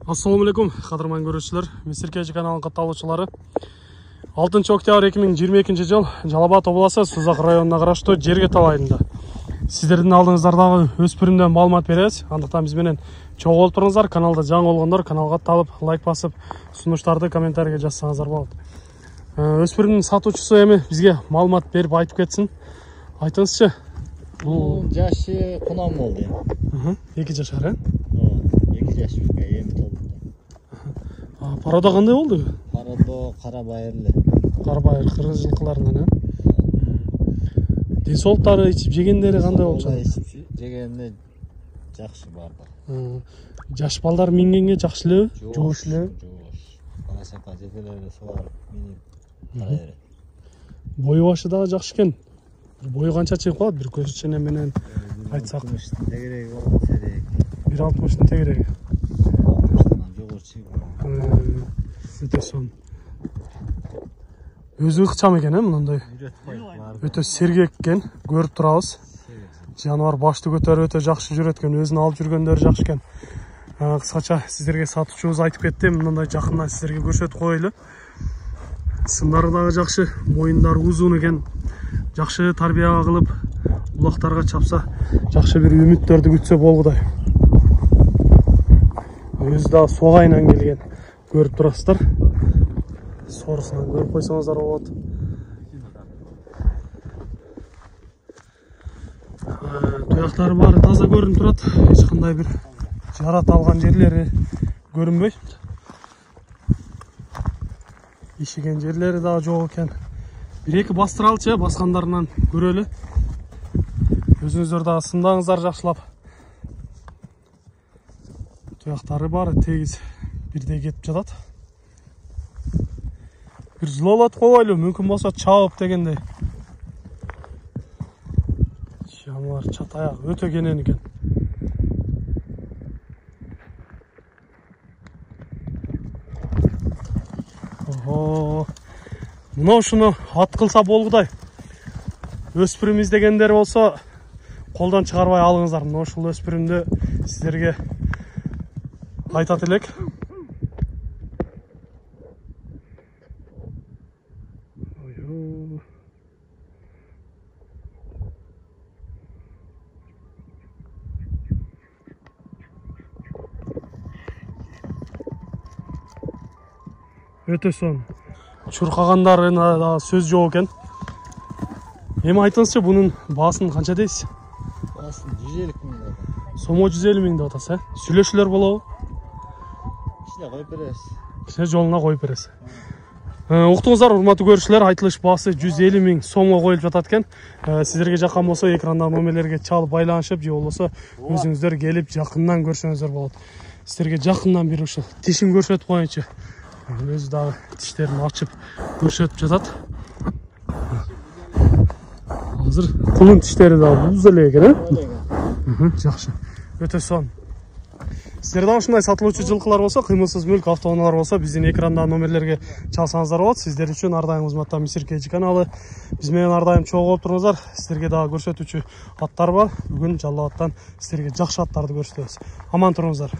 Ассаламу алейкум, қадырман көрушілер, Мисиркежі каналының катталуучулары. 6 октябрь 2022 жыл Жалал-Абад облысы Созақ районуна караштуу Жергетал айылында. Сіздердің алдыңыздардағы өспүрүмдөн маалымат беребиз. Андыктан биз менен чогуу болуп туруңуздар. Каналда жаңы болгондор каналга атталып, лайк басып, сунуштарды комментарийге жазсаңыздар болот. Өспүрүмдүн сатуучусу эми бизге маалымат берип айтып кетсин. Айтыңызчы. Бул жашы кунам болду. 2 жашар, э? 2 жашка эми толду. Парада кандай болду? Парада кара байырлы. Кара байыр кыргыз жылкыларынан, э? Денсаулыктары, ичип жегендери кандай болчу? Жегенде жакшы барды. Жаш балдар мингенге жакшы элеби? Жоош элеби? Карасакка жепелерде солар минип кара берет. Бою башы дагы жакшы экен. Бою канча чыгып калат? Бир көз чене менен айтсак. 60 тегереги болот, серек. 1.60 тегереги. 60 жогору чыгып. Өтө сон. Өзү ыкчам экен, мындай. Өтө сергек экен, көрүп турабыз. Жаныбар башты көтөрүп өтө жакшы жүрөт экен, өзүн алып жүргөндөр жакшы экен. Кыскача сиздерге сатуучубуз айтып кетти, мындай жакындан сиздерге көрсөтүп коелу. Сындары дагы жакшы, моюндары узун экен. Жакшы тарбияга кылып, булактарга чапса, жакшы бир үмүттөрдү күтсө болгудай. Өзү да суга айынан келген. Көрүп турасыздар. Сорусунан көрүп койсоңуздар болот. Туяктары баары таза көрүнүп турат. Эч кандай бир жарат алган жерлери көрүнбөйт. Ишиген жерлери дагы жок экен. 1-2 бастыралчы, баскандарынан көрөлү. Өзүңүздөр дагы сындаңыздар жакшылап. Туяктары баары тегиз бирдей кетип жатат. Бир жылоолатып койбойлу, мүмкүн болсо чабып дегендей. Жаныбар чат аяк өтө кенен экен. Мына ушуну ат кылса болгудай. Өспүрүм издегендер болсо, колдон чыгарбай алыңыздар. Мына ушул өспүрүмдү сиздерге айтат элек. Өтө сон. Чуркагандарына да сөз жок экен. Эми айтыңызчы, бунун баасын канча дейсиз? Баасын 150 миң. Сомо 150 миң деп атасыз, э? Сүйлөшүүлөр болобу? Кичине коюп беребиз. Кичине жолуна коюп бересиз. Уктуңуздар, урматтуу көрүүчүлөр, айтылыш баасы 150 миң сомго коюлуп жатат экен. Сиздерге жаккан болсо, экрандагы номерлерге чалып байланышып, же болбосо өзүңүздөр келип жакындан көрсөңүздөр болот. Сиздерге жакындан бир ушул тишин көрсөтүп коеюнчу. Өзү дагы тиштерин ачып көрсөтүп жатат. Азыр кулун тиштери дагы буз эле экен, э? Жакшы. Өтө сон. Сиздер дагы ушундай сатылуучу жылкылар болсо, кыймылсыз мүлк автоунаалар болсо, биздин экрандагы номерлерге чалсаңыздар болот. Сиздер үчүн ар дайым кызматта Мисиркежи каналы. Биз менен ар дайым чогуу болуп туруңуздар. Сиздерге дагы көрсөтүүчү аттар бар. Бүгүн Жалал-Абадтан сиздерге жакшы аттарды көрсөтөбүз. Аман туруңуздар.